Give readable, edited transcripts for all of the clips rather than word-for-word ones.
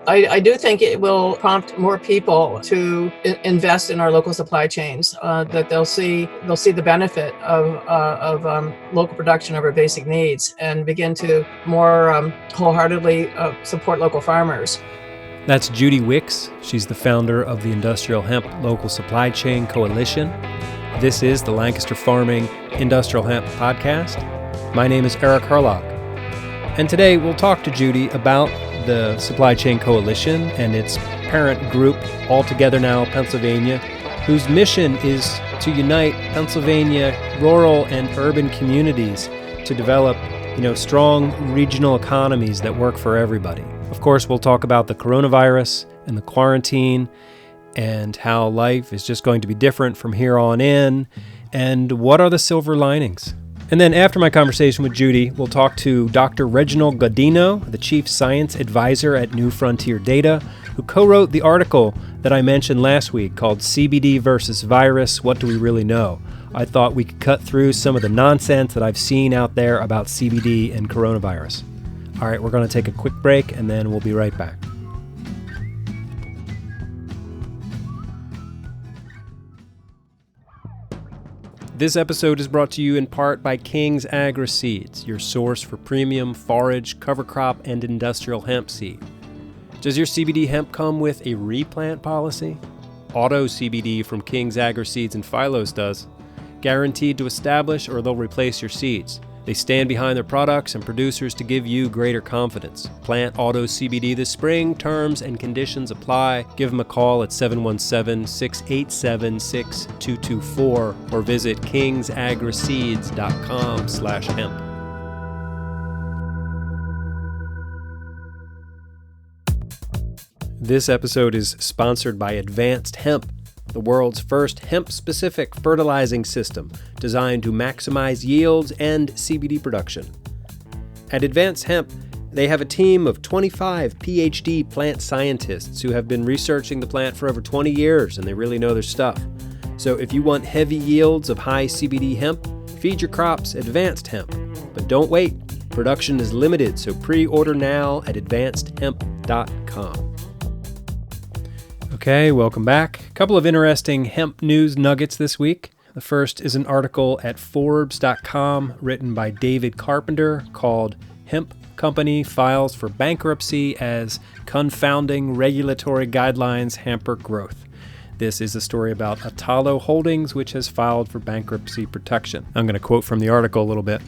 I do think it will prompt more people to invest in our local supply chains, that they'll see the benefit of local production of our basic needs and begin to more wholeheartedly support local farmers. That's Judy Wicks. She's the founder of the Industrial Hemp Local Supply Chain Coalition. This is the Lancaster Farming Industrial Hemp Podcast. My name is Eric Harlock. And today we'll talk to Judy about the Supply Chain Coalition and its parent group, All Together Now Pennsylvania, whose mission is to unite Pennsylvania rural and urban communities to develop, strong regional economies that work for everybody. Of course, we'll talk about the coronavirus and the quarantine and how life is just going to be different from here on in, and what are the silver linings. And then after my conversation with Judy, we'll talk to Dr. Gerald Gaudino, the Chief Science Advisor at New Frontier Data, who co-wrote the article that I mentioned last week called CBD versus Virus, What Do We Really Know? I thought we could cut through some of the nonsense that I've seen out there about CBD and coronavirus. All right, we're going to take a quick break and then we'll be right back. This episode is brought to you in part by King's Agri-Seeds, your source for premium forage, cover crop, and industrial hemp seed. Does your CBD hemp come with a replant policy? Auto CBD from King's Agri-Seeds and Phylos does. Guaranteed to establish or they'll replace your seeds. They stand behind their products and producers to give you greater confidence. Plant Auto CBD this spring. Terms and conditions apply. Give them a call at 717-687-6224 or visit kingsagriseeds.com/hemp. This episode is sponsored by Advanced Hemp, the world's first hemp-specific fertilizing system designed to maximize yields and CBD production. At Advanced Hemp, they have a team of 25 PhD plant scientists who have been researching the plant for over 20 years, and they really know their stuff. So if you want heavy yields of high CBD hemp, feed your crops Advanced Hemp. But don't wait. Production is limited, so pre-order now at advancedhemp.com. Okay, welcome back. A couple of interesting hemp news nuggets this week. The first is an article at Forbes.com written by David Carpenter called Hemp Company Files for Bankruptcy as Confounding Regulatory Guidelines Hamper Growth. This is a story about Atalo Holdings, which has filed for bankruptcy protection. I'm going to quote from the article a little bit.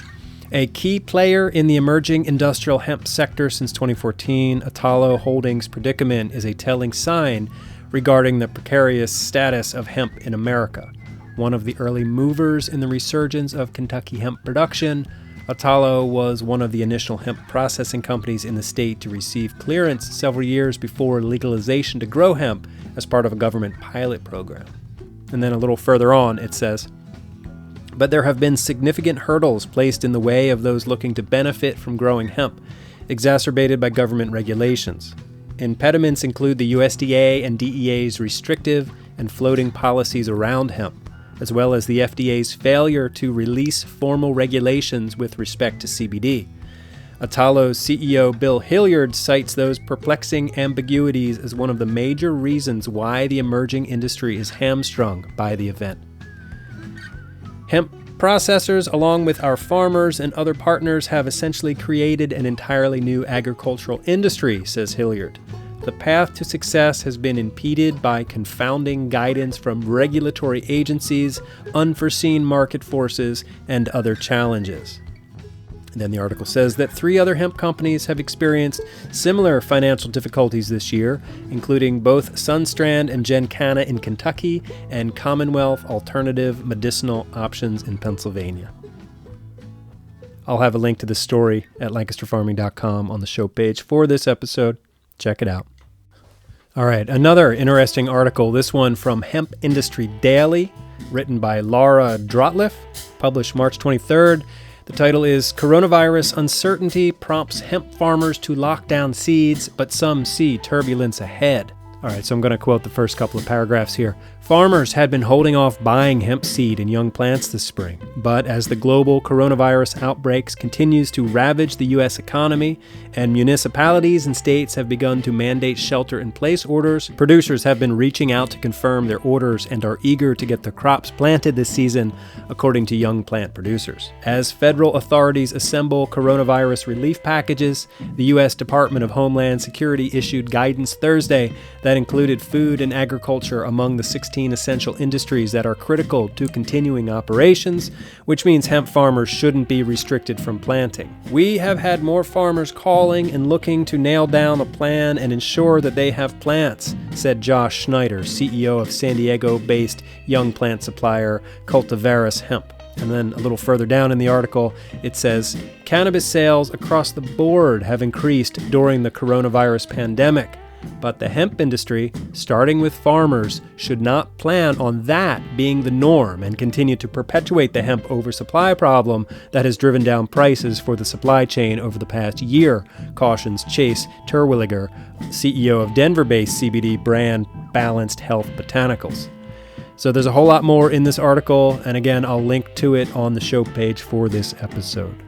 A key player in the emerging industrial hemp sector since 2014, Atalo Holdings' predicament is a telling sign regarding the precarious status of hemp in America. One of the early movers in the resurgence of Kentucky hemp production, Atalo was one of the initial hemp processing companies in the state to receive clearance several years before legalization to grow hemp as part of a government pilot program. And then a little further on, it says, but there have been significant hurdles placed in the way of those looking to benefit from growing hemp, exacerbated by government regulations. Impediments include the USDA and DEA's restrictive and floating policies around hemp, as well as the FDA's failure to release formal regulations with respect to CBD. Atalo's CEO Bill Hilliard cites those perplexing ambiguities as one of the major reasons why the emerging industry is hamstrung by the event. Hemp processors, along with our farmers and other partners, have essentially created an entirely new agricultural industry, says Hilliard. The path to success has been impeded by confounding guidance from regulatory agencies, unforeseen market forces, and other challenges. And then the article says that 3 other hemp companies have experienced similar financial difficulties this year, including both Sunstrand and Gencana in Kentucky and Commonwealth Alternative Medicinal Options in Pennsylvania. I'll have a link to this story at lancasterfarming.com on the show page for this episode. Check it out. All right, another interesting article, this one from Hemp Industry Daily, written by Laura Drotliff, published March 23rd. The title is Coronavirus Uncertainty Prompts Hemp Farmers to Lock Down Seeds, but Some See Turbulence Ahead. All right, so I'm going to quote the first couple of paragraphs here. Farmers had been holding off buying hemp seed and young plants this spring, but as the global coronavirus outbreaks continues to ravage the U.S. economy and municipalities and states have begun to mandate shelter-in-place orders, producers have been reaching out to confirm their orders and are eager to get their crops planted this season, according to young plant producers. As federal authorities assemble coronavirus relief packages, the U.S. Department of Homeland Security issued guidance Thursday that included food and agriculture among the 16 essential industries that are critical to continuing operations, which means hemp farmers shouldn't be restricted from planting. We have had more farmers calling and looking to nail down a plan and ensure that they have plants, said Josh Schneider, CEO of San Diego-based young plant supplier Cultivaris Hemp. And then a little further down in the article, it says, cannabis sales across the board have increased during the coronavirus pandemic. But the hemp industry, starting with farmers, should not plan on that being the norm and continue to perpetuate the hemp oversupply problem that has driven down prices for the supply chain over the past year, cautions Chase Terwilliger, CEO of Denver-based CBD brand Balanced Health Botanicals. So there's a whole lot more in this article, and again, I'll link to it on the show page for this episode.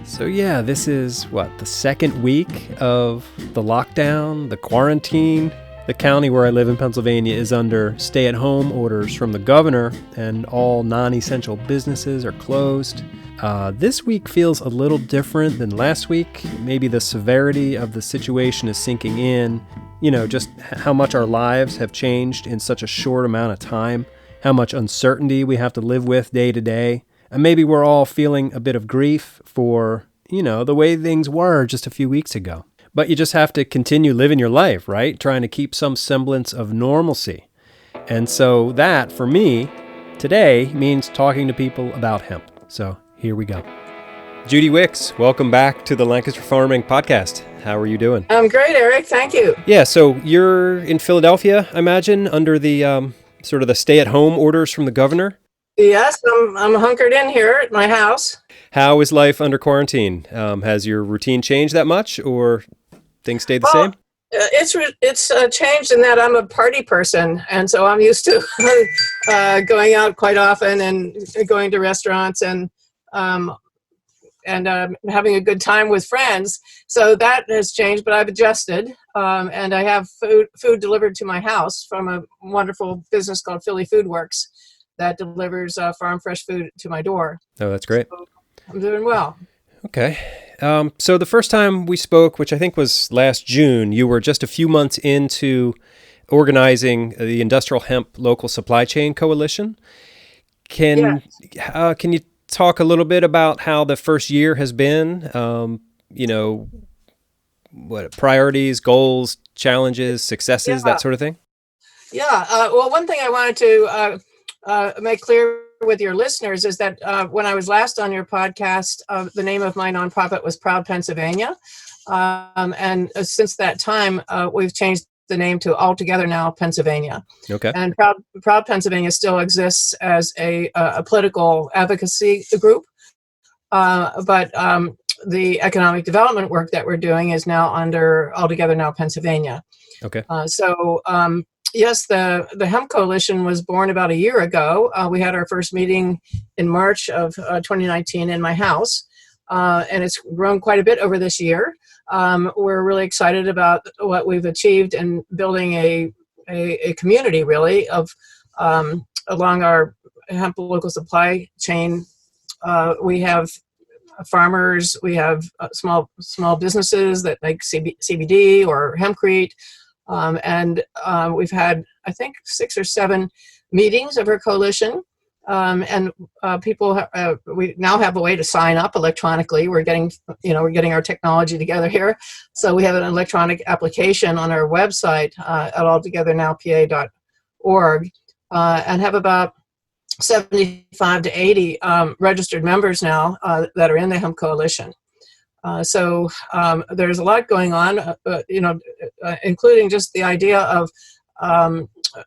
So yeah, this is, the second week of the lockdown, the quarantine. The county where I live in Pennsylvania is under stay-at-home orders from the governor, and all non-essential businesses are closed. This week feels a little different than last week. Maybe the severity of the situation is sinking in. Just how much our lives have changed in such a short amount of time, how much uncertainty we have to live with day to day. And maybe we're all feeling a bit of grief for, the way things were just a few weeks ago. But you just have to continue living your life, right? Trying to keep some semblance of normalcy. And so that, for me, today means talking to people about hemp. So here we go. Judy Wicks, welcome back to the Lancaster Farming Podcast. How are you doing? I'm great, Eric. Thank you. Yeah, so you're in Philadelphia, I imagine, under the sort of the stay-at-home orders from the governor? Yes, I'm hunkered in here at my house. How is life under quarantine? Has your routine changed that much, or things stayed the same? It's changed in that I'm a party person, and so I'm used to going out quite often and going to restaurants and having a good time with friends. So that has changed, but I've adjusted, and I have food delivered to my house from a wonderful business called Philly Food Works that delivers farm fresh food to my door. Oh, that's great. So I'm doing well. Okay. So the first time we spoke, which I think was last June, you were just a few months into organizing the Industrial Hemp Local Supply Chain Coalition. Can you talk a little bit about how the first year has been? What priorities, goals, challenges, successes, that sort of thing? Yeah. Well, one thing I wanted to make clear with your listeners is that when I was last on your podcast, the name of my nonprofit was Proud Pennsylvania. And since that time, we've changed the name to Altogether Now Pennsylvania. Okay. And Proud Pennsylvania still exists as a political advocacy group. But the economic development work that we're doing is now under Altogether Now Pennsylvania. Okay. Yes, the Hemp Coalition was born about a year ago. We had our first meeting in March of 2019 in my house, and it's grown quite a bit over this year. We're really excited about what we've achieved in building a community, really, of along our hemp local supply chain. We have farmers, we have small businesses that make CBD or hempcrete. And we've had, I think, 6 or 7 meetings of our coalition. And people, we now have a way to sign up electronically. We're getting our technology together here. So we have an electronic application on our website at altogetherNowPA.org, and have about 75 to 80 registered members now that are in the Hemp Coalition. So there's a lot going on, including just the idea of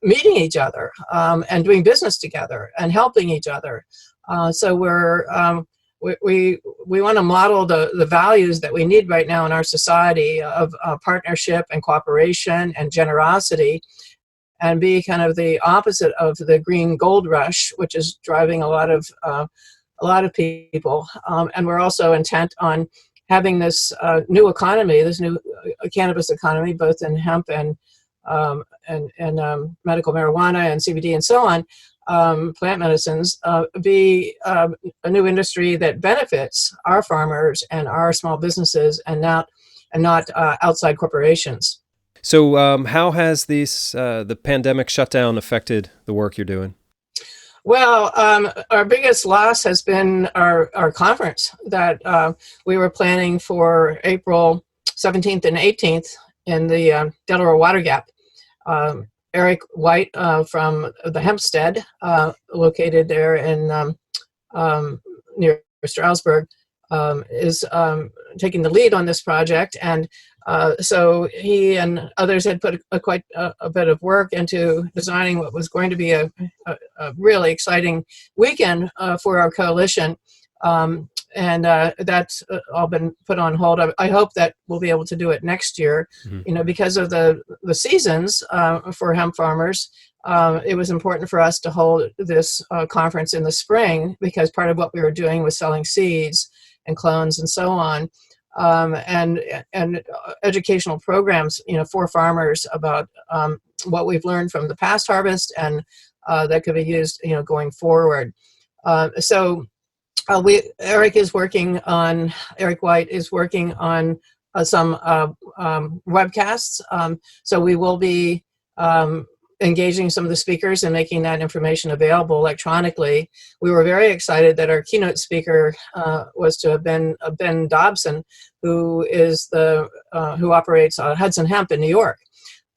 meeting each other and doing business together and helping each other. So we want to model the values that we need right now in our society of partnership and cooperation and generosity, and be kind of the opposite of the green gold rush, which is driving a lot of people. And we're also intent on having this new economy, this new cannabis economy, both in hemp and medical marijuana and CBD and so on, plant medicines, be a new industry that benefits our farmers and our small businesses, and not outside corporations. So, how has the pandemic shutdown affected the work you're doing? Well, our biggest loss has been our conference that we were planning for April 17th and 18th in the Delaware Water Gap. Eric White from the Hempstead, located there in near Stroudsburg, is taking the lead on this project, and so he and others had put quite a bit of work into designing what was going to be a really exciting weekend for our coalition. And that's all been put on hold. I hope that we'll be able to do it next year. Mm-hmm. Because of the seasons for hemp farmers, it was important for us to hold this conference in the spring, because part of what we were doing was selling seeds and clones and so on, and educational programs, for farmers about what we've learned from the past harvest, and that could be used, going forward. So Eric White is working on some webcasts. So we will be engaging some of the speakers and making that information available electronically. We were very excited that our keynote speaker was to have been Ben Dobson, who is who operates Hudson Hemp in New York,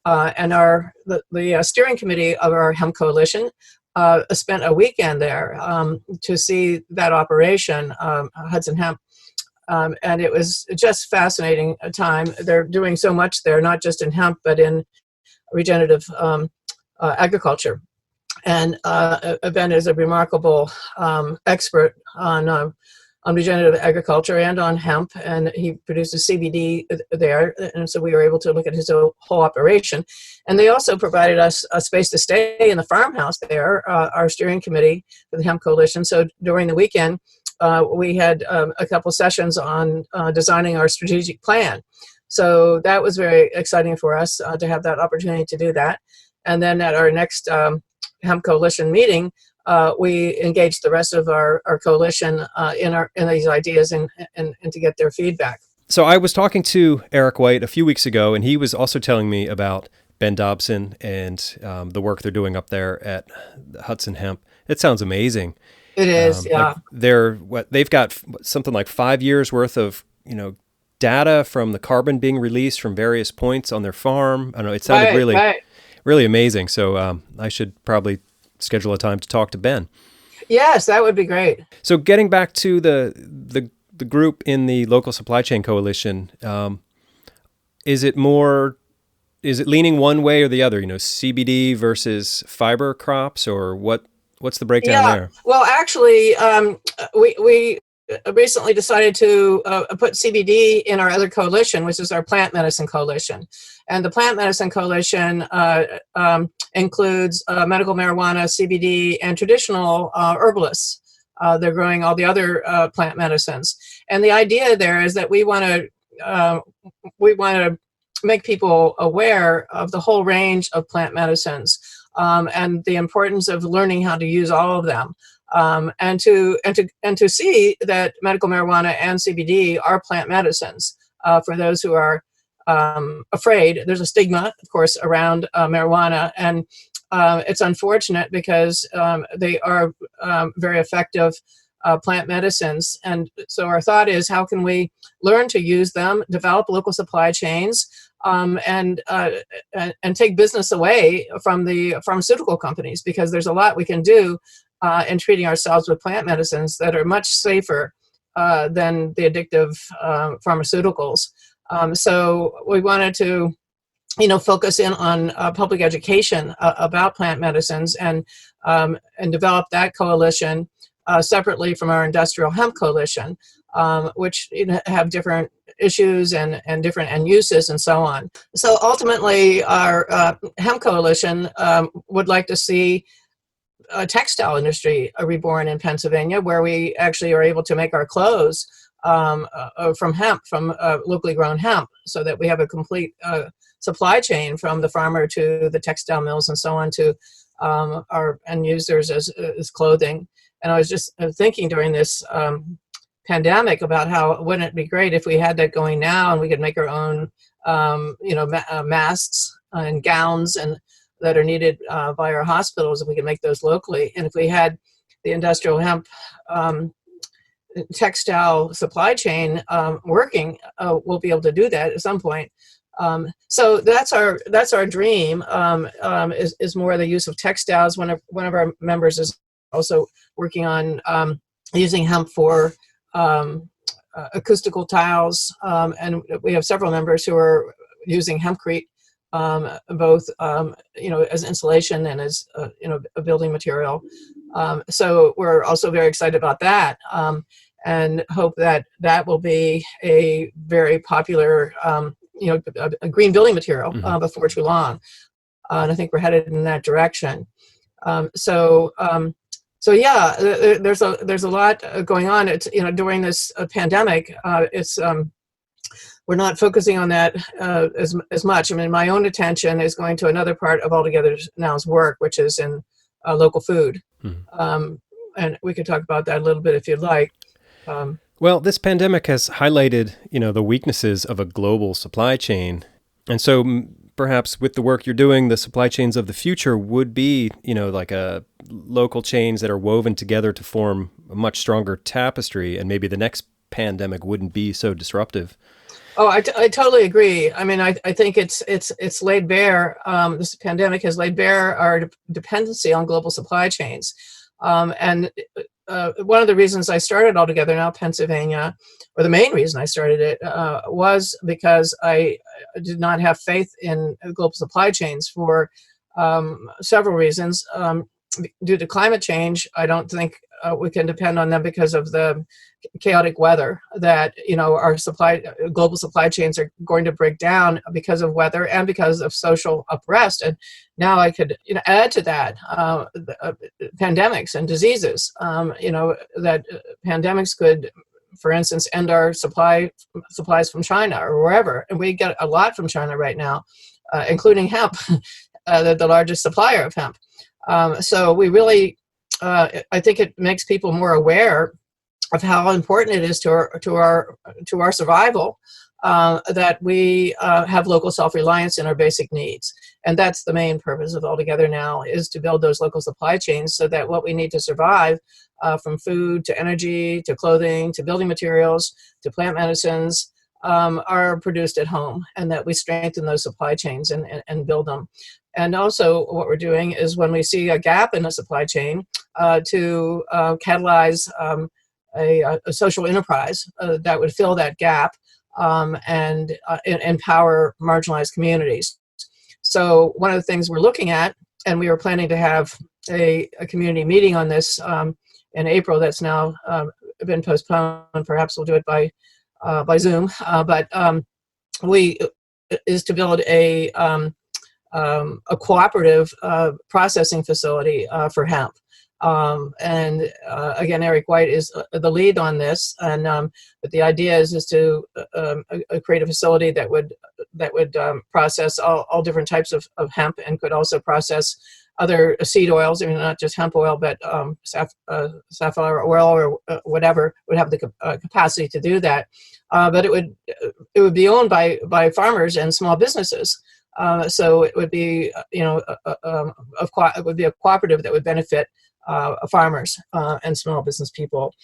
and the steering committee of our hemp coalition spent a weekend there to see that operation, Hudson Hemp, and it was just fascinating time. They're doing so much there, not just in hemp, but in regenerative agriculture. And Ben is a remarkable expert on regenerative agriculture and on hemp, and he produces CBD there, and so we were able to look at his whole operation. And they also provided us a space to stay in the farmhouse there, our steering committee for the Hemp Coalition. So during the weekend, we had a couple sessions on designing our strategic plan. So that was very exciting for us to have that opportunity to do that. And then at our next Hemp Coalition meeting, we engaged the rest of our coalition in these ideas and to get their feedback. So I was talking to Eric White a few weeks ago, and he was also telling me about Ben Dobson and the work they're doing up there at Hudson Hemp. It sounds amazing. It is, yeah. They've got something like 5 years worth of data from the carbon being released from various points on their farm. I don't know. It sounded really amazing. So I should probably schedule a time to talk to Ben. Yes, that would be great. So getting back to the group in the local supply chain coalition, is it leaning one way or the other? CBD versus fiber crops, or what's the breakdown there? Well, actually, we recently decided to put CBD in our other coalition, which is our plant medicine coalition. And the plant medicine coalition includes medical marijuana, CBD, and traditional herbalists. They're growing all the other plant medicines. And the idea there is that we want to make people aware of the whole range of plant medicines, and the importance of learning how to use all of them. And to see that medical marijuana and CBD are plant medicines for those who are afraid. There's a stigma, of course, around marijuana, and it's unfortunate because they are very effective plant medicines. And so our thought is, how can we learn to use them, develop local supply chains, and take business away from the pharmaceutical companies, because there's a lot we can do in treating ourselves with plant medicines that are much safer than the addictive pharmaceuticals. So we wanted to, focus in on public education about plant medicines and develop that coalition separately from our industrial hemp coalition, which have different issues and different end uses and so on. So ultimately, our hemp coalition would like to see a textile industry reborn in Pennsylvania, where we actually are able to make our clothes from hemp, from locally grown hemp, so that we have a complete supply chain from the farmer to the textile mills and so on to our end users as clothing. And I was just thinking during this pandemic about how wouldn't it be great if we had that going now and we could make our own masks and gowns and that are needed by our hospitals, and we can make those locally. And if we had the industrial hemp textile supply chain working, we'll be able to do that at some point. So that's our dream, is more the use of textiles. One of our members is also working on using hemp for acoustical tiles, and we have several members who are using hempcrete, both as insulation and as a building material. So we're also very excited about that, and hope that will be a very popular a green building material before too long. And I think we're headed in that direction. So yeah, there's a lot going on. It's during this pandemic, it's we're not focusing on that as much. I mean, my own attention is going to another part of Altogether Now's work, which is in local food. And we could talk about that a little bit if you'd like. Well, this pandemic has highlighted, the weaknesses of a global supply chain. And so perhaps with the work you're doing, the supply chains of the future would be, like local chains that are woven together to form a much stronger tapestry, and maybe the next pandemic wouldn't be so disruptive. Oh, I totally agree. I mean, I think it's laid bare. This pandemic has laid bare our dependency on global supply chains. And one of the reasons I started Altogether Now Pennsylvania, or the main reason I started it, was because I did not have faith in global supply chains for several reasons. Due to climate change, I don't think we can depend on them because of the chaotic weather that our global supply chains are going to break down because of weather and because of social unrest. And now I could add to that pandemics and diseases. That pandemics could, for instance, end our supplies from China or wherever, and we get a lot from China right now, including hemp, the largest supplier of hemp. So we really, I think it makes people more aware of how important it is to our survival, that we have local self-reliance in our basic needs. And that's the main purpose of Altogether Now, is to build those local supply chains so that what we need to survive, from food to energy to clothing to building materials to plant medicines, are produced at home, and that we strengthen those supply chains and build them. And also what we're doing is, when we see a gap in the supply chain, to catalyze a social enterprise that would fill that gap, and empower marginalized communities. So one of the things we're looking at, and we were planning to have a community meeting on this in April, that's now been postponed. Perhaps we'll do it by Zoom, but is to build a cooperative processing facility for hemp. And again, Eric White is the lead on this, and but the idea is to create a facility that would process all different types of hemp, and could also process other seed oils. I mean, not just hemp oil, but safflower oil or whatever would have the capacity to do that. But it would be owned by farmers and small businesses. So it would be it would be a cooperative that would benefit farmers and small business people.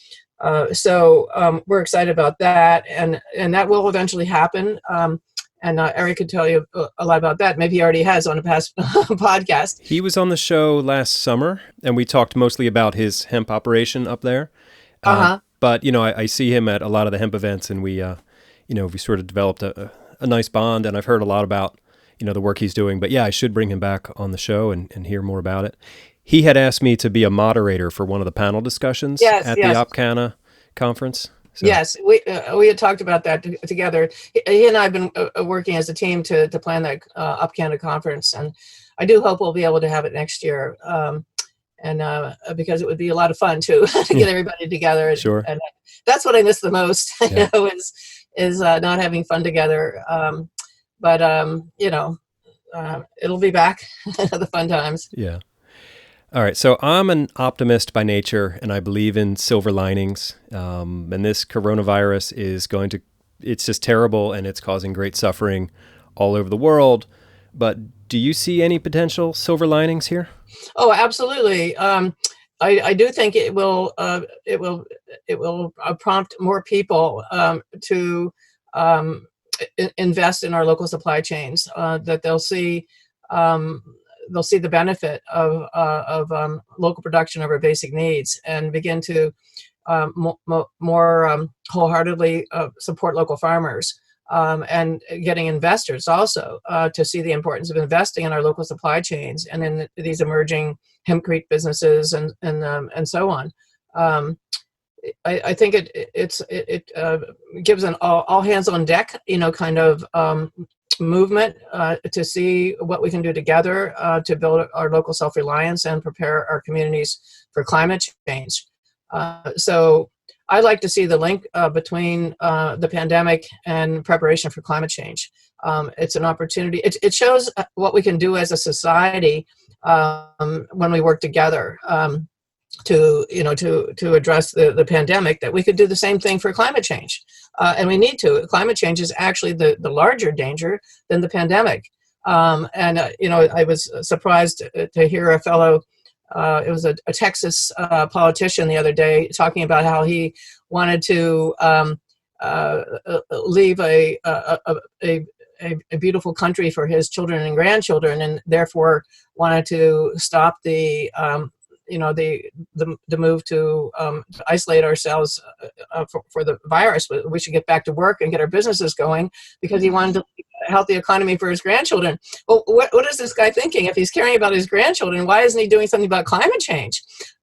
So we're excited about that, and that will eventually happen. And Eric could tell you a lot about that. Maybe he already has on a past podcast. He was on the show last summer, and we talked mostly about his hemp operation up there. But I see him at a lot of the hemp events, and we sort of developed a nice bond. And I've heard a lot about the work he's doing. But yeah, I should bring him back on the show and hear more about it. He had asked me to be a moderator for one of the panel discussions at the OpCana conference. So. Yes, we had talked about that together. He and I have been working as a team to plan that UpCanada conference, and I do hope we'll be able to have it next year. Because it would be a lot of fun too to get everybody together. Sure. And that's what I miss the most. Yeah. Is not having fun together. It'll be back. The fun times. Yeah. All right, so I'm an optimist by nature, and I believe in silver linings. And this coronavirus it's just terrible, and it's causing great suffering all over the world. But do you see any potential silver linings here? Oh, absolutely. I do think it will prompt more people to invest in our local supply chains. That they'll see the benefit of local production of our basic needs and begin to more wholeheartedly support local farmers and getting investors also to see the importance of investing in our local supply chains and in these emerging hempcrete businesses and so on. I think it gives an all hands on deck, kind of movement to see what we can do together to build our local self-reliance and prepare our communities for climate change. So I like to see the link between the pandemic and preparation for climate change. It's an opportunity. It shows what we can do as a society when we work together to address the pandemic, that we could do the same thing for climate change. And we need to. Climate change is actually the larger danger than the pandemic. I was surprised to hear a fellow, it was a Texas politician the other day, talking about how he wanted to leave a beautiful country for his children and grandchildren, and therefore wanted to stop the move to isolate ourselves for the virus. We should get back to work and get our businesses going, because he wanted to help the economy for his grandchildren. Well, what is this guy thinking? If he's caring about his grandchildren, why isn't he doing something about climate change?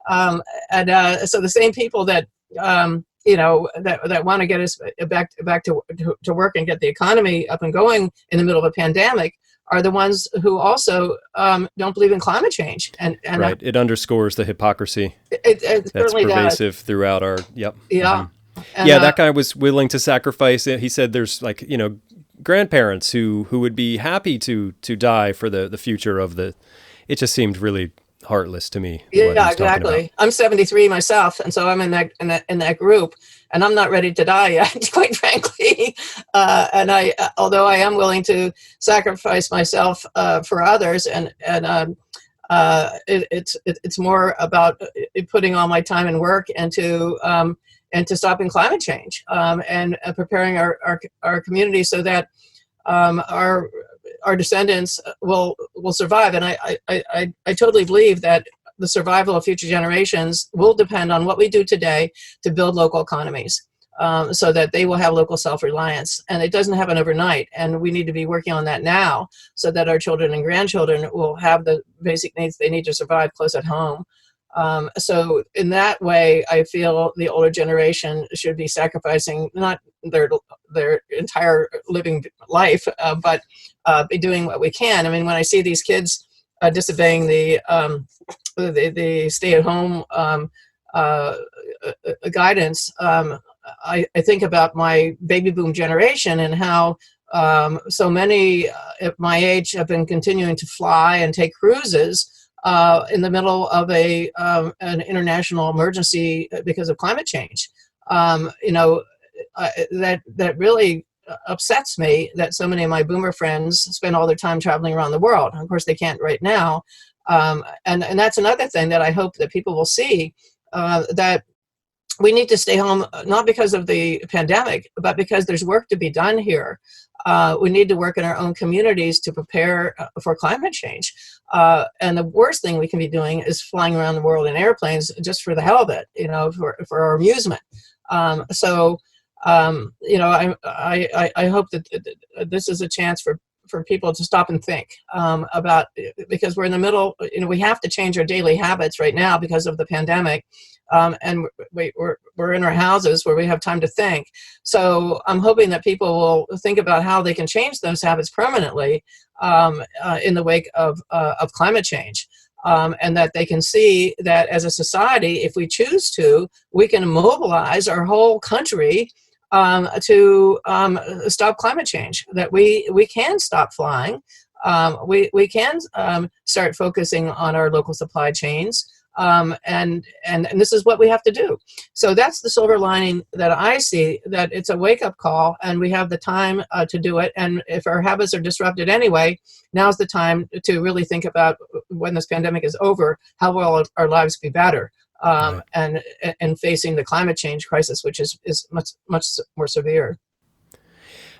So the same people that want to get us back to work and get the economy up and going in the middle of a pandemic are the ones who also don't believe in climate change. And right, it underscores the hypocrisy it that's pervasive does. Throughout our, yep. Yeah. Mm-hmm. And, that guy was willing to sacrifice it. He said there's grandparents who would be happy to die for the future of the, it just seemed really heartless to me. Yeah, exactly. I'm 73 myself, and so I'm in that group, and I'm not ready to die yet, quite frankly. And although I am willing to sacrifice myself for others, and it's more about putting all my time and work into stopping climate change and preparing our community so that our descendants will survive. And I totally believe that the survival of future generations will depend on what we do today to build local economies, so that they will have local self-reliance. And it doesn't happen overnight, and we need to be working on that now so that our children and grandchildren will have the basic needs they need to survive close at home. So in that way, I feel the older generation should be sacrificing not their entire living life, but be doing what we can. I mean, when I see these kids disobeying the stay-at-home guidance, I think about my baby boom generation and how so many at my age have been continuing to fly and take cruises in the middle of an international emergency because of climate change. That really upsets me that so many of my boomer friends spend all their time traveling around the world. Of course, they can't right now. And that's another thing that I hope that people will see, that we need to stay home, not because of the pandemic, but because there's work to be done here. We need to work in our own communities to prepare for climate change. And the worst thing we can be doing is flying around the world in airplanes just for the hell of it, for our amusement. I hope that this is a chance for people to stop and think about, because we're in the middle. We have to change our daily habits right now because of the pandemic, and we're in our houses where we have time to think. So I'm hoping that people will think about how they can change those habits permanently in the wake of climate change. And that they can see that as a society, if we choose to, we can mobilize our whole country to stop climate change, that we can stop flying. We can start focusing on our local supply chains. And this is what we have to do. So that's the silver lining that I see, that it's a wake-up call and we have the time to do it. And if our habits are disrupted anyway, now's the time to really think about, when this pandemic is over, how will our lives be better, Right. and facing the climate change crisis, which is much more severe.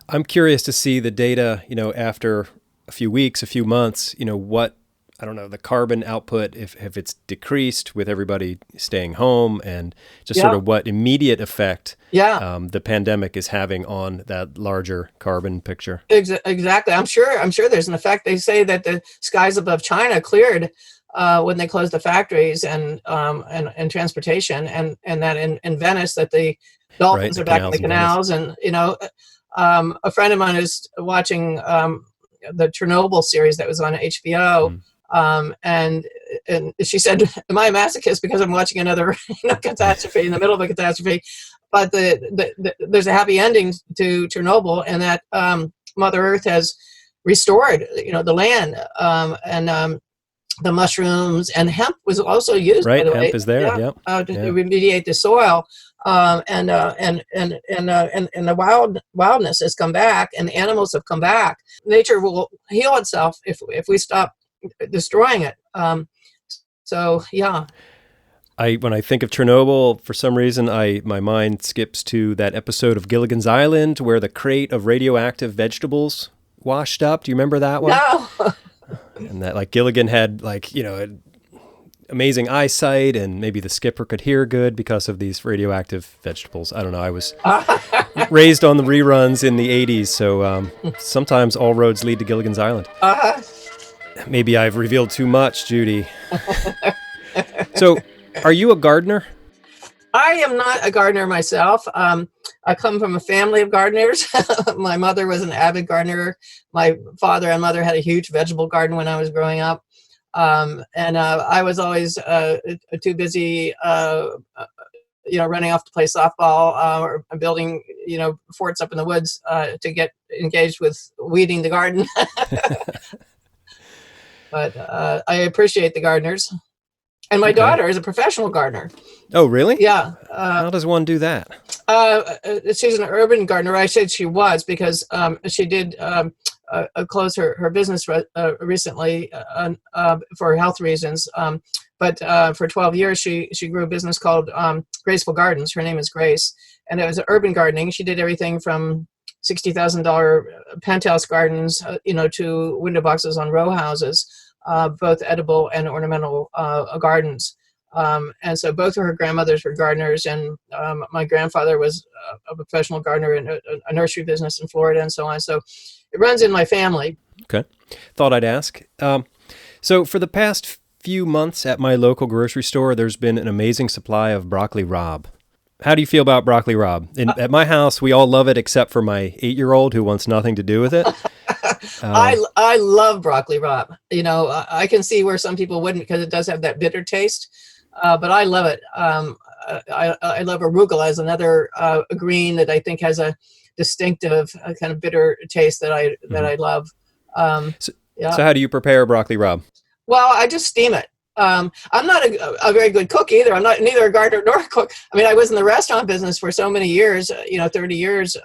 I'm curious to see the data, after a few weeks, a few months, what, I don't know, the carbon output, if it's decreased with everybody staying home, and just sort of what immediate effect the pandemic is having on that larger carbon picture. Exactly. I'm sure there's an effect. They say that the skies above China cleared when they closed the factories and transportation, and that in Venice, that the dolphins are back in the canals. And a friend of mine is watching the Chernobyl series that was on HBO. And she said, "Am I a masochist because I'm watching another catastrophe in the middle of a catastrophe?" But there's a happy ending to Chernobyl, and that Mother Earth has restored the land, and the mushrooms, and hemp was also used. Right, by the hemp way, is there. to remediate the soil, and the wildness has come back, and the animals have come back. Nature will heal itself if we stop destroying it. So yeah. When I think of Chernobyl, for some reason, my mind skips to that episode of Gilligan's Island where the crate of radioactive vegetables washed up. Do you remember that one? No. And that Gilligan had amazing eyesight, and maybe the skipper could hear good because of these radioactive vegetables. I don't know. I was raised on the reruns in the 80s, so sometimes all roads lead to Gilligan's Island. Maybe I've revealed too much, Judy. So, are you a gardener? I am not a gardener myself. I come from a family of gardeners. My mother was an avid gardener. My father and mother had a huge vegetable garden when I was growing up. And I was always too busy, running off to play softball, or building, forts up in the woods, to get engaged with weeding the garden. But I appreciate the gardeners. And my daughter is a professional gardener. Oh, really? Yeah. How does one do that? She's an urban gardener. I said she was because she did close her business recently for health reasons. But for 12 years, she grew a business called Graceful Gardens. Her name is Grace. And it was urban gardening. She did everything from $60,000 penthouse gardens, to window boxes on row houses, both edible and ornamental gardens. And so both of her grandmothers were gardeners, and my grandfather was a professional gardener in a nursery business in Florida, and so on. So it runs in my family. Okay. Thought I'd ask. So for the past few months at my local grocery store, there's been an amazing supply of broccoli rabe. How do you feel about broccoli rabe? At my house, we all love it except for my 8-year-old who wants nothing to do with it. I love broccoli rabe. I can see where some people wouldn't, because it does have that bitter taste. But I love it. I love arugula as another green that I think has a distinctive kind of bitter taste that I love. So how do you prepare broccoli rabe? Well, I just steam it. I'm not a very good cook either. I'm not neither a gardener nor a cook. I mean, I was in the restaurant business for so many years, 30 years.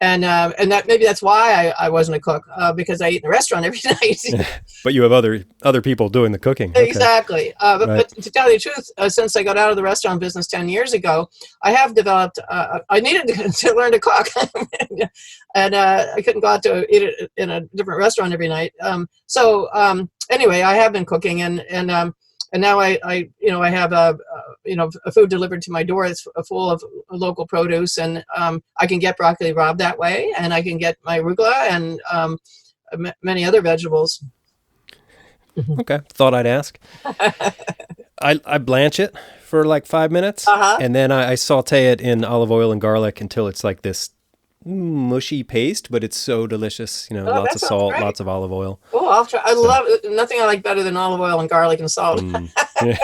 And that maybe that's why I wasn't a cook, because I eat in a restaurant every night. But you have other people doing the cooking. Okay. Exactly. But to tell you the truth, since I got out of the restaurant business 10 years ago, I have developed, I needed to learn to cook. And I couldn't go out to eat it in a different restaurant every night. So anyway, I have been cooking, and now I have a food delivered to my door that's full of local produce, and I can get broccoli rabe that way, and I can get my arugula, and many other vegetables. Okay, thought I'd ask. I blanch it for like 5 minutes, Uh-huh. and then I saute it in olive oil and garlic until it's like this mushy paste, but it's so delicious. You know, Oh, lots that of sounds salt, great. lots of olive oil. Oh, I'll try. I So, love nothing I like better than olive oil and garlic and salt. yeah.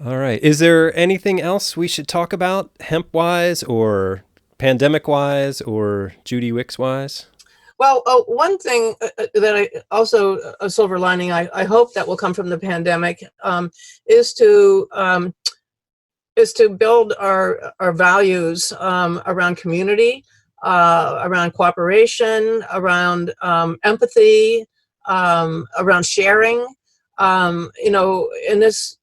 All right. Is there anything else we should talk about hemp-wise or pandemic-wise or Judy Wicks-wise? Well, one thing that I also a silver lining I hope that will come from the pandemic is to build our values around community, around cooperation, around empathy, around sharing. In this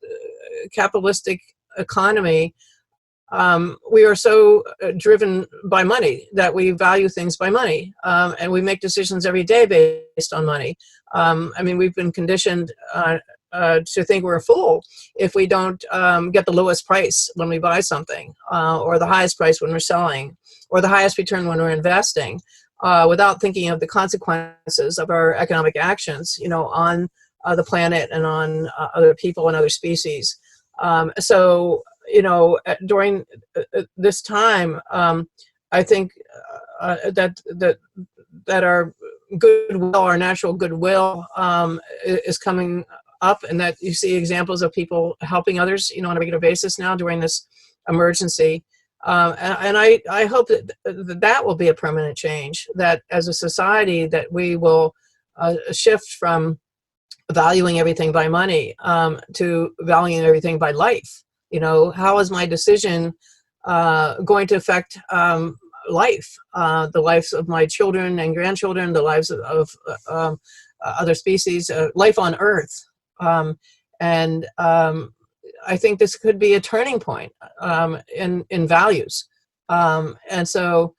capitalistic economy, we are so driven by money that we value things by money, and we make decisions every day based on money. I mean, we've been conditioned to think we're a fool if we don't get the lowest price when we buy something, or the highest price when we're selling, or the highest return when we're investing, without thinking of the consequences of our economic actions, on the planet and on other people and other species. So during this time, I think that our goodwill, our natural goodwill, is coming up, and that you see examples of people helping others, on a regular basis now during this emergency. And I hope that will be a permanent change. That as a society, that we will shift from valuing everything by money to valuing everything by life. How is my decision going to affect life, the lives of my children and grandchildren, the lives of other species, life on Earth. And I think this could be a turning point in values. And so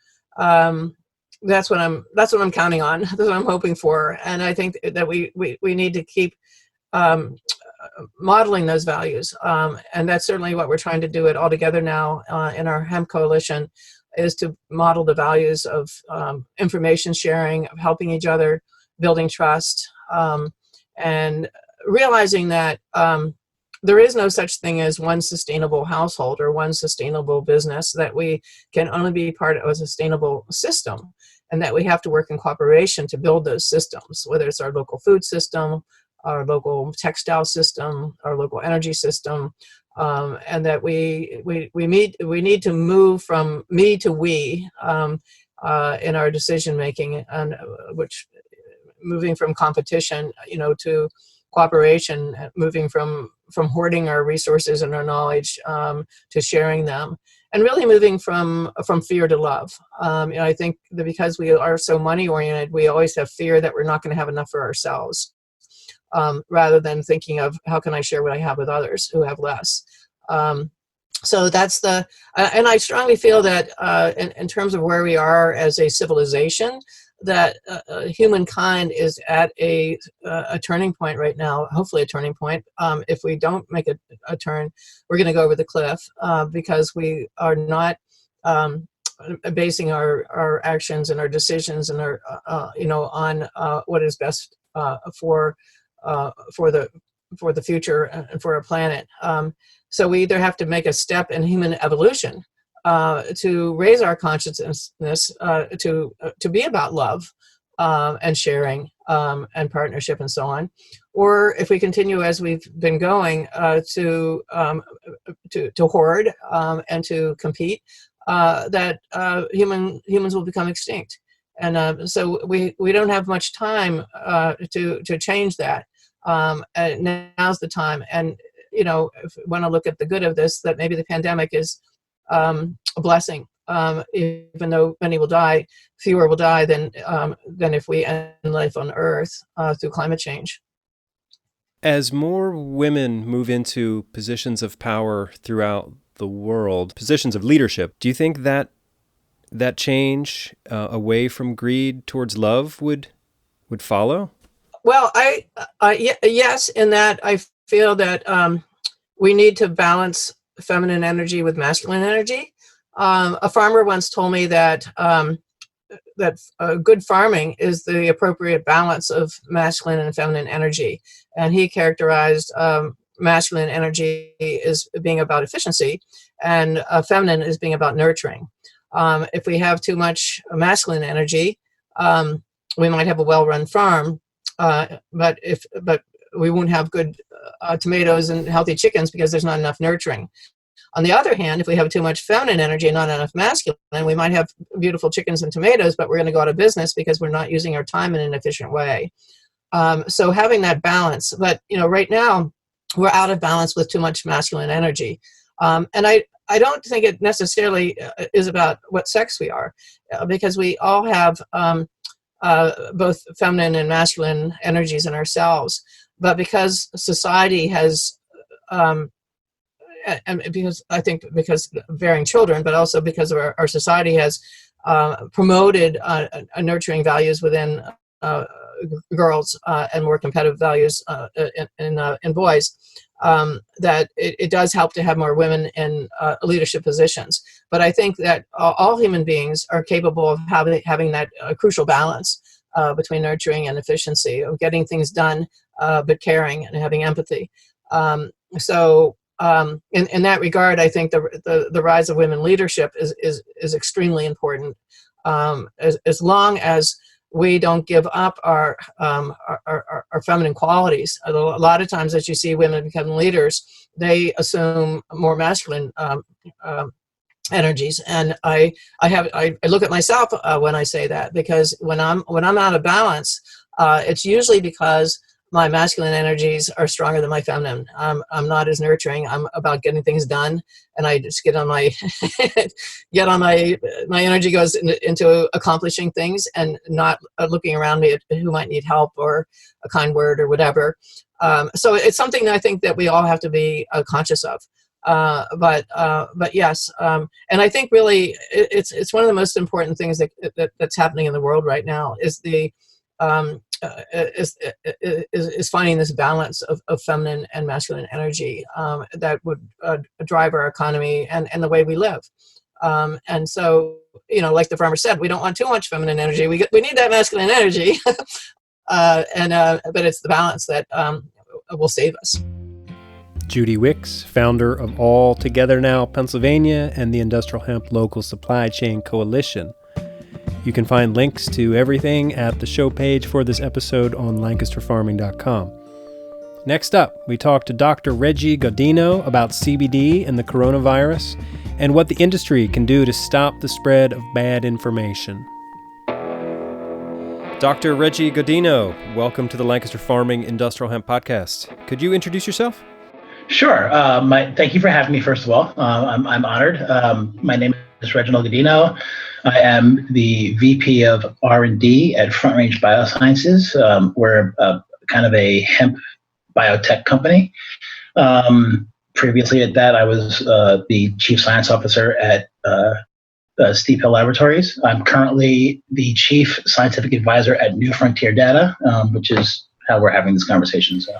that's what I'm counting on. That's what I'm hoping for. And I think that we need to keep modeling those values. And that's certainly what we're trying to do it all together now in our Hemp Coalition, is to model the values of information sharing, of helping each other, building trust, and realizing that there is no such thing as one sustainable household or one sustainable business, that we can only be part of a sustainable system, and that we have to work in cooperation to build those systems, whether it's our local food system, our local textile system, our local energy system, and that we need to move from me to we in our decision making, and which moving from competition, to cooperation, moving from hoarding our resources and our knowledge to sharing them, and really moving from fear to love. I think that because we are so money oriented, we always have fear that we're not going to have enough for ourselves, rather than thinking of how can I share what I have with others who have less. So that's and I strongly feel that in terms of where we are as a civilization, that humankind is at a turning point right now, hopefully a turning point. If we don't make a turn, we're going to go over the cliff, because we are not basing our actions and our decisions and our on what is best for the future and for our planet. So we either have to make a step in human evolution to raise our consciousness to be about love and sharing and partnership and so on, or if we continue as we've been going to hoard and to compete, that humans will become extinct. And so we don't have much time to change that. And now's the time. And if we want to look at the good of this, that maybe the pandemic is a blessing. Even though many will die, fewer will die than if we end life on Earth through climate change. As more women move into positions of power throughout the world, positions of leadership, do you think that change away from greed towards love would follow? Well, yes, in that I feel that we need to balance feminine energy with masculine energy. A farmer once told me that good farming is the appropriate balance of masculine and feminine energy. And he characterized masculine energy as being about efficiency, and feminine as being about nurturing. If we have too much masculine energy, we might have a well-run farm, but we won't have good tomatoes and healthy chickens because there's not enough nurturing. On the other hand, if we have too much feminine energy and not enough masculine, we might have beautiful chickens and tomatoes, but we're going to go out of business because we're not using our time in an efficient way. So having that balance, but right now we're out of balance with too much masculine energy. And I don't think it necessarily is about what sex we are, because we all have both feminine and masculine energies in ourselves. But because society has, and because bearing children, but also because of our society has promoted nurturing values within girls and more competitive values in boys, that it does help to have more women in leadership positions. But I think that all human beings are capable of having that crucial balance between nurturing and efficiency, of getting things done, but caring and having empathy. So in that regard, I think the rise of women leadership is extremely important. As long as we don't give up our feminine qualities. A lot of times, as you see women become leaders, they assume more masculine energies, and I look at myself when I say that, because when I'm out of balance, it's usually because my masculine energies are stronger than my feminine. I'm not as nurturing. I'm about getting things done, and I just get on my my energy goes into accomplishing things and not looking around me at who might need help or a kind word or whatever. So it's something that I think that we all have to be conscious of. But yes, and I think really it's one of the most important things that's happening in the world right now is is finding this balance of feminine and masculine energy that would drive our economy and the way we live. And so, like the farmer said, we don't want too much feminine energy. We need that masculine energy, but it's the balance that will save us. Judy Wicks, founder of All Together Now Pennsylvania and the Industrial Hemp Local Supply Chain Coalition. You can find links to everything at the show page for this episode on lancasterfarming.com. Next up, we talk to Dr. Reggie Gaudino about CBD and the coronavirus and what the industry can do to stop the spread of bad information. Dr. Reggie Gaudino, welcome to the Lancaster Farming Industrial Hemp Podcast. Could you introduce yourself? Sure. Thank you for having me, first of all. I'm honored. My name is Reginald Gaudino. I am the VP of R&D at Front Range Biosciences. We're kind of a hemp biotech company. Previously at that, I was the Chief Science Officer at Steep Hill Laboratories. I'm currently the Chief Scientific Advisor at New Frontier Data, which is how we're having this conversation. So.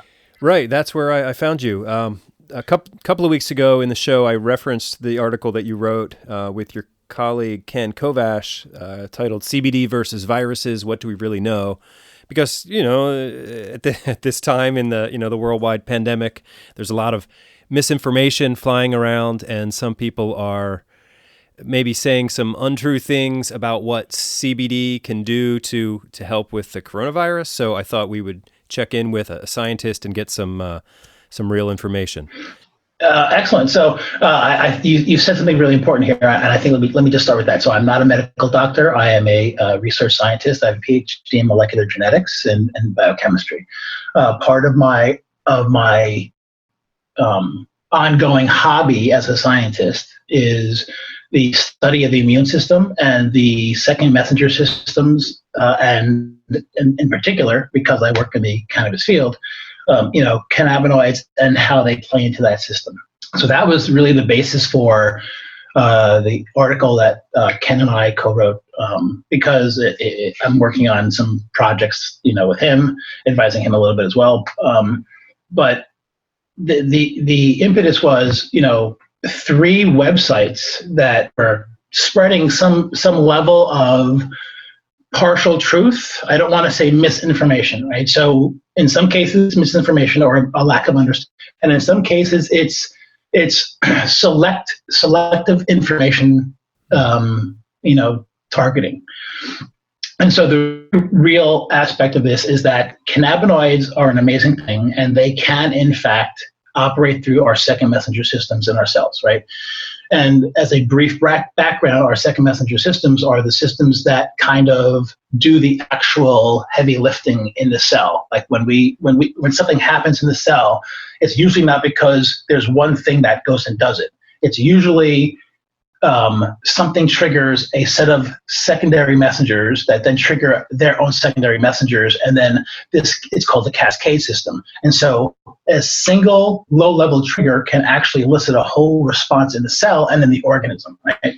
Right, that's where I found you. A couple of weeks ago in the show, I referenced the article that you wrote with your colleague Ken Kovash titled CBD versus Viruses, What Do We Really Know? Because, at this time in the worldwide pandemic, there's a lot of misinformation flying around, and some people are maybe saying some untrue things about what CBD can do to help with the coronavirus. So I thought we would check in with a scientist and get some real information. Excellent. So you said something really important here, and I think let me just start with that. So I'm not a medical doctor. I am a research scientist. I have a PhD in molecular genetics and biochemistry. Part of my ongoing hobby as a scientist is the study of the immune system and the second messenger systems, and in particular, because I work in the cannabis field, cannabinoids and how they play into that system. So that was really the basis for the article that Ken and I co-wrote, because I'm working on some projects, with him, advising him a little bit as well. But the impetus was, 3 websites that were spreading some level of partial truth. I don't want to say misinformation, right? So in some cases, misinformation or a lack of understanding, and in some cases, it's selective information, targeting. And so the real aspect of this is that cannabinoids are an amazing thing, and they can, in fact, operate through our second messenger systems in our cells, right? And as a brief background, our second messenger systems are the systems that kind of do the actual heavy lifting in the cell. Like when something happens in the cell, it's usually not because there's one thing that goes and does it. It's usually something triggers a set of secondary messengers that then trigger their own secondary messengers, and then it's called the cascade system. And so a single low-level trigger can actually elicit a whole response in the cell and in the organism, right?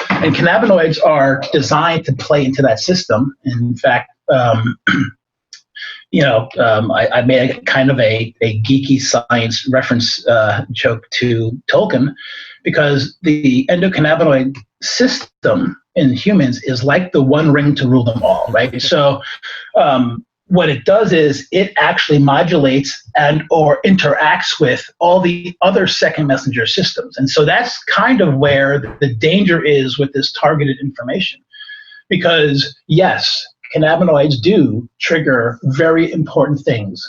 And cannabinoids are designed to play into that system. In fact, I made a kind of a geeky science reference joke to Tolkien, because the endocannabinoid system in humans is like the one ring to rule them all, right? So what it does is it actually modulates and or interacts with all the other second messenger systems. And so that's kind of where the danger is with this targeted information. Because yes, cannabinoids do trigger very important things,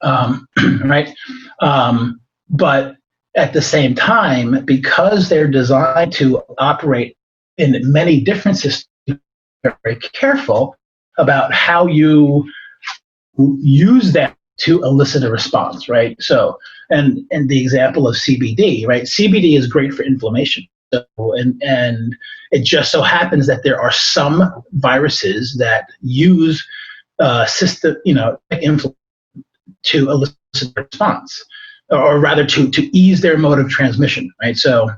right? But at the same time, because they're designed to operate in many different systems, you're very careful about how you use them to elicit a response, right? So, and the example of CBD, right? CBD is great for inflammation. So, and it just so happens that there are some viruses that use inflammation to elicit a response, or rather to ease their mode of transmission, right? So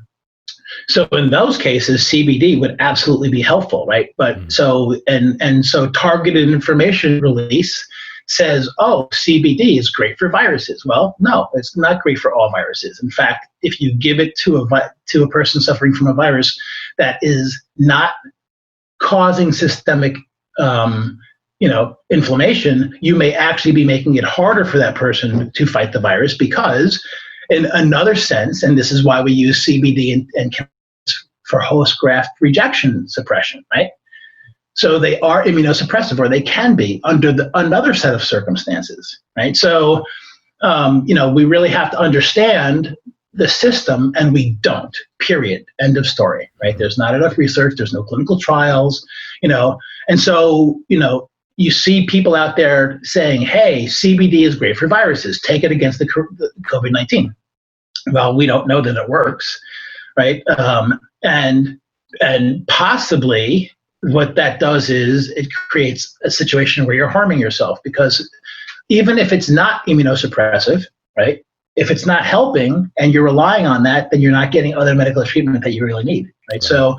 in those cases, CBD would absolutely be helpful, right? But so targeted information release says, oh, CBD is great for viruses. Well, no, it's not great for all viruses. In fact, if you give it to a person suffering from a virus that is not causing systemic inflammation, you may actually be making it harder for that person to fight the virus, because in another sense, and this is why we use CBD and for host graft rejection suppression, right? So they are immunosuppressive, or they can be under another set of circumstances, right? So, we really have to understand the system, and we don't, period, end of story, right? There's not enough research, there's no clinical trials, and so, you see people out there saying, hey, CBD is great for viruses, take it against the COVID-19. Well, we don't know that it works, right? And possibly what that does is it creates a situation where you're harming yourself, because even if it's not immunosuppressive, right? If it's not helping and you're relying on that, then you're not getting other medical treatment that you really need, right? So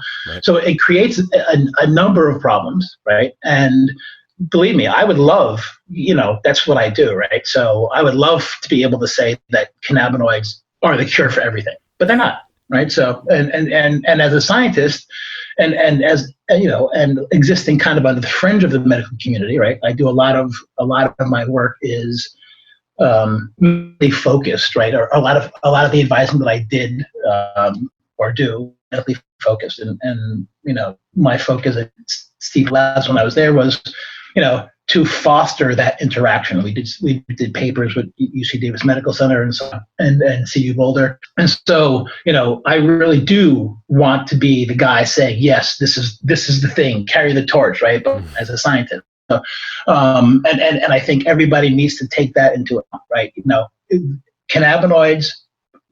it creates a number of problems, right? And believe me, I would love, that's what I do, right? So I would love to be able to say that cannabinoids are the cure for everything, but they're not, right? So, and as a scientist, and as and existing kind of on the fringe of the medical community, right? I do a lot of my work is really focused, right? Or a lot of the advising that I did or do medically focused, and my focus at Steve Labs when I was there was to foster that interaction. We did papers with UC Davis Medical Center and CU Boulder. And so, I really do want to be the guy saying, yes, this is the thing, carry the torch, right? But as a scientist. And I think everybody needs to take that into account, right? Cannabinoids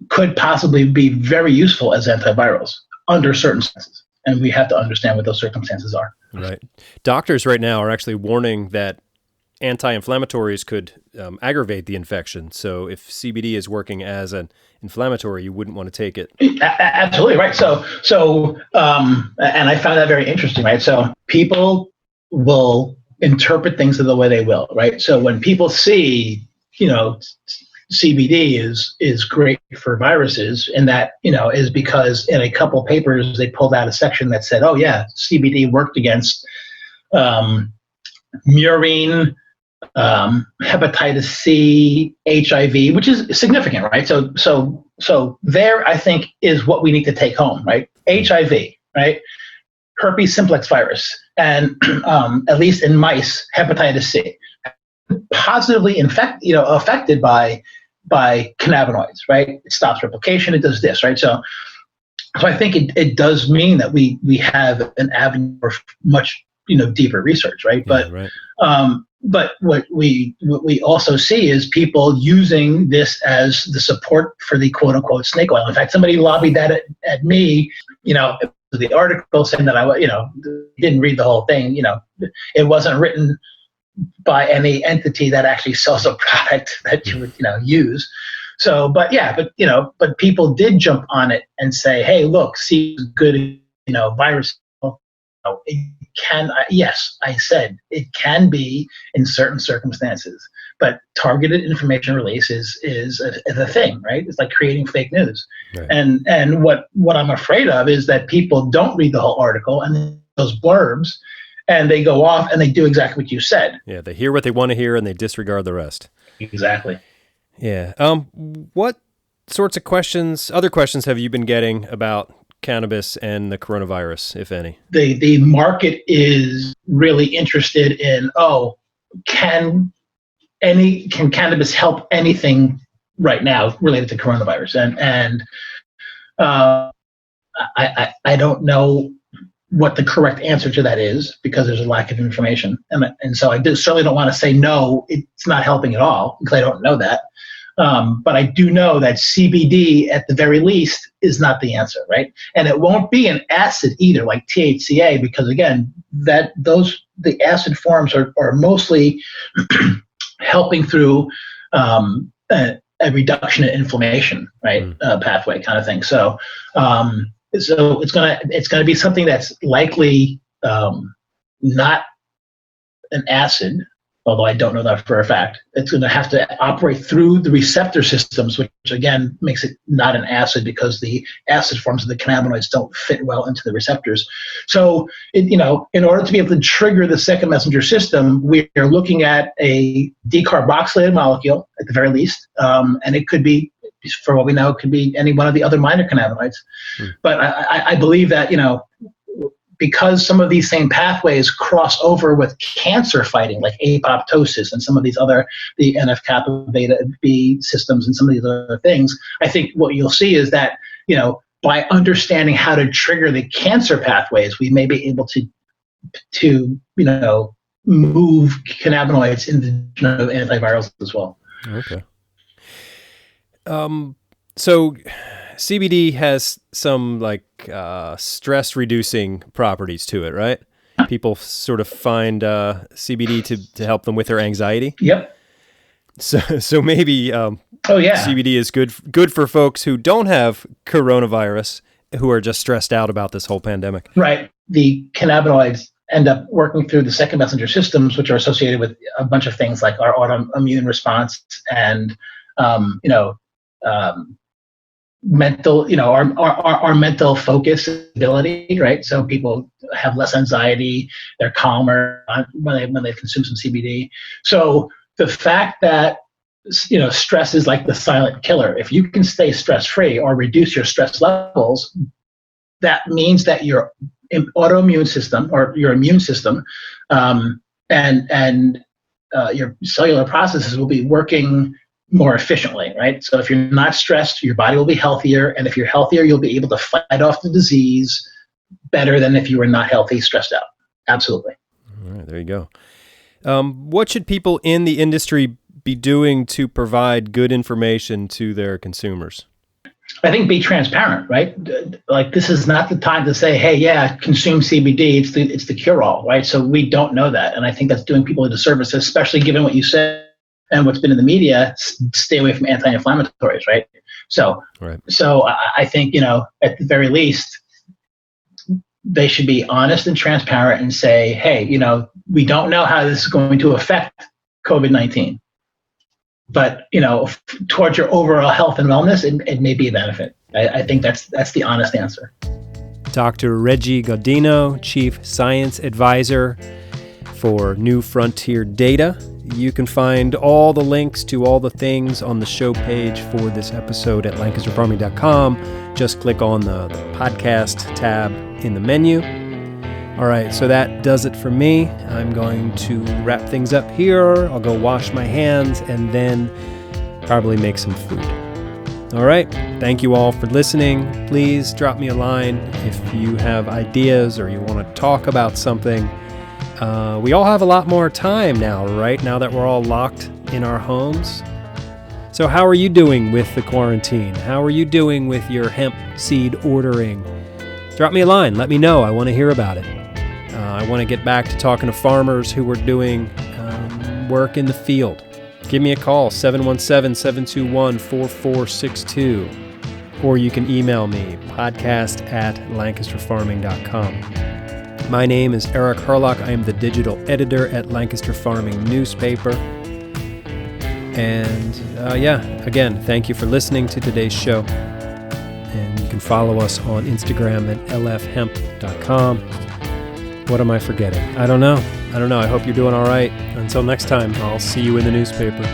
could possibly be very useful as antivirals under certain circumstances. And we have to understand what those circumstances are. Right. Doctors right now are actually warning that anti-inflammatories could aggravate the infection. So if CBD is working as an inflammatory, you wouldn't want to take it. Absolutely, right. So, and I found that very interesting, right? So people will interpret things the way they will, right? So when people see, CBD is great for viruses, and that is because in a couple papers they pulled out a section that said, oh yeah, CBD worked against murine, hepatitis C, HIV, which is significant, right? So there, I think, is what we need to take home, right? HIV, right? Herpes simplex virus, and at least in mice, hepatitis C, positively affected by cannabinoids, right? It stops replication. It does this, right? So I think it does mean that we have an avenue for much deeper research, right? Yeah, right. But what we also see is people using this as the support for the quote unquote snake oil. In fact, somebody lobbied that at me, the article saying that I didn't read the whole thing. It wasn't written by any entity that actually sells a product that you would use. So, but people did jump on it and say, hey, look, see, good, virus. It can, yes, I said it can be in certain circumstances, but targeted information release is a thing, right? It's like creating fake news. Right. And what I'm afraid of is that people don't read the whole article and those blurbs, and they go off and they do exactly what you said. Yeah, they hear what they want to hear and they disregard the rest. Exactly. Yeah. What sorts of other questions have you been getting about cannabis and the coronavirus, if any? The market is really interested in, can cannabis help anything right now related to coronavirus? And I don't know what the correct answer to that is, because there's a lack of information. And so I certainly don't want to say, no, it's not helping at all, because I don't know that. But I do know that CBD, at the very least, is not the answer, right? And it won't be an acid either, like THCA, because again, the acid forms are mostly helping through a reduction in inflammation, right? Pathway kind of thing. So it's gonna be something that's likely not an acid, although I don't know that for a fact. It's going to have to operate through the receptor systems, which again makes it not an acid, because the acid forms of the cannabinoids don't fit well into the receptors. So, in order to be able to trigger the second messenger system, we are looking at a decarboxylated molecule at the very least, and it could be, for what we know, it could be any one of the other minor cannabinoids. But I believe that, because some of these same pathways cross over with cancer fighting, like apoptosis and some of these other, the NF-kappa beta B systems and some of these other things, I think what you'll see is that, by understanding how to trigger the cancer pathways, we may be able to move cannabinoids into antivirals as well. Okay. So CBD has some stress reducing properties to it, right? People sort of find CBD to help them with their anxiety. Yep. So maybe CBD is good for folks who don't have coronavirus, who are just stressed out about this whole pandemic. Right. The cannabinoids end up working through the second messenger systems, which are associated with a bunch of things like our autoimmune response and mental, our mental focus ability, right? So people have less anxiety, they're calmer when they consume some CBD. So the fact that stress is like the silent killer. If you can stay stress-free or reduce your stress levels, that means that your autoimmune system or your immune system and your cellular processes will be working more efficiently, right? So if you're not stressed, your body will be healthier. And if you're healthier, you'll be able to fight off the disease better than if you were not healthy, stressed out. Absolutely. All right, there you go. What should people in the industry be doing to provide good information to their consumers? I think be transparent, right? Like, this is not the time to say, hey, yeah, consume CBD. It's the cure-all, right? So we don't know that. And I think that's doing people a disservice, especially given what you said and what's been in the media. Stay away from anti-inflammatories, right? So I think, at the very least, they should be honest and transparent and say, hey, we don't know how this is going to affect COVID-19. But, towards your overall health and wellness, it may be a benefit. I think that's the honest answer. Dr. Reggie Gaudino, Chief Science Advisor for New Frontier Data. You can find all the links to all the things on the show page for this episode at lancasterfarming.com. Just click on the podcast tab in the menu. All right, so that does it for me. I'm going to wrap things up here. I'll go wash my hands and then probably make some food. All right, thank you all for listening. Please drop me a line if you have ideas or you want to talk about something. We all have a lot more time now, right? Now that we're all locked in our homes. So how are you doing with the quarantine? How are you doing with your hemp seed ordering? Drop me a line. Let me know. I want to hear about it. I want to get back to talking to farmers who are doing work in the field. Give me a call, 717-721-4462. Or you can email me, podcast@lancasterfarming.com. My name is Eric Herlock. I am the digital editor at Lancaster Farming newspaper. And again, thank you for listening to today's show. And you can follow us on Instagram at lfhemp.com. What am I forgetting? I don't know. I hope you're doing all right. Until next time, I'll see you in the newspaper.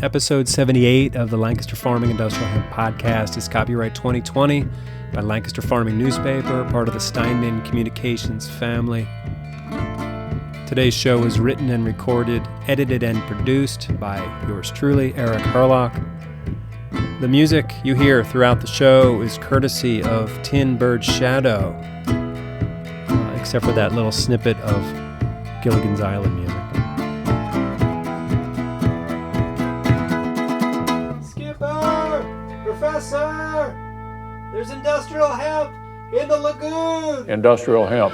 Episode 78 of the Lancaster Farming Industrial Hemp Podcast is copyright 2020 by Lancaster Farming Newspaper, part of the Steinman Communications family. Today's show was written and recorded, edited and produced by yours truly, Eric Herlock. The music you hear throughout the show is courtesy of Tin Bird Shadow, except for that little snippet of Gilligan's Island music. Professor, there's industrial hemp in the lagoon. Industrial hemp.